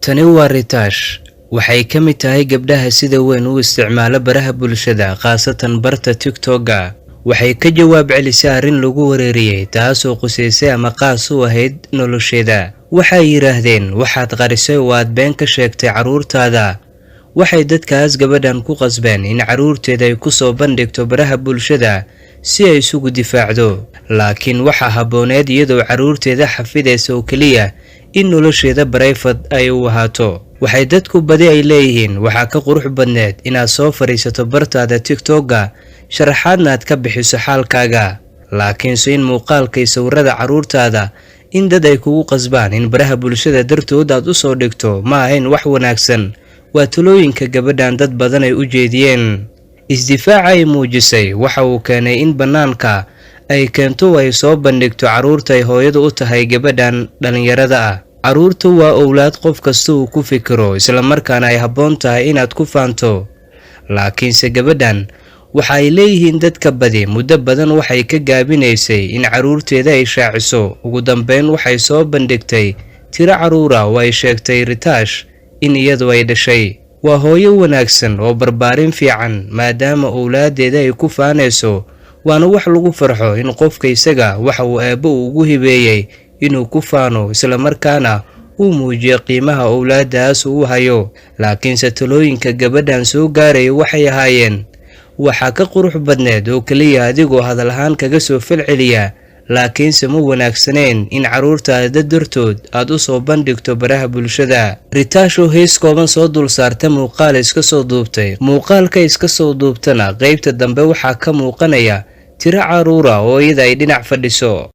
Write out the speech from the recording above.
Tani waa Ritash. Waxay ka mid tahay gabdhaha sida weyn u isticmaala baraha bulshada, khaasatan barta TikTok-ga. Waxay ka jawaab celisay arrin lagu weerariyay taasoo quseysay ama qaas u ahayd nolosheeda. Waxay yiraahdeen waxaad qarisay oo aad been ka sheegtay caruurtaada. Waxay dadkaas gabadhan ku qasbeen in caruurteeda ay ku soo bandhigto baraha bulshada si ay isugu difaacdo. Laakiin waxa habooneed iyadoo caruurteeda xafidaysa oo kaliya in nolosheeda private ay u ahaato. Waxay dadku badi ay leeyihiin waxa ka qurux badneed inaad soo fariisato bartaada TikTok-ga sharaxaadna aad ka bixiso xaalkaaga. Laakiinse in muuqaalka sawirada caruurtaada in dad ay kugu qasbaan in baraha bulshada dartood aad u soo dhigto ma ahayn wax wanaagsan. Waa talooyinka gabadhan dad badan ay u jeediyeen. Isdifaaca ay muujisay waxa uu keenay in banaanka ay keento ay soo bandhigto caruurta ay hooyadu u tahay gabadhan dhalinyarada ah. Caruurtu waa owlaad qof kasta uu ku fikiro isla markaana ay haboon tahay inaad ku faanto. Laakiinse gabadhan waxa ay leeyihiin dadka badi muddo badan waxay ka gaabinaysay in caruurteeda ay shaaciso. Ugu dambeyn waxay soo bandhigtay tiro caruura oo ay sheegtay Ritash in iyadu ay dhashay. Waa hooyo wanaagsan oo barbaarin fiican maadaama owlaadeeda ay ku faanayso. Waana wax lagu farxo in qofka isaga waxa uu aabbo ugu hibeeyay inuu ku faano isla markaana uu muujiyo qiimaha owlaadaas uu hayo. Laakiinse talooyinka gabadhan soo gaaray waxay ahaayeen waxa ka qurux badneed oo kaliya adigoo hadal ahaan kaga soo falceliya. Laakiinse ma wanaagsaneen in caruurtaada dartood aad u soo bandhigto baraha bulshada. Ritash oo hees kooban soo dul saartay muuqaal iska soo duubtay. Muuqaalka iska soo duubtana qaybta dambe waxaa ka muuqanaya tiro caruura oo iyada ay dhinac fadhiso.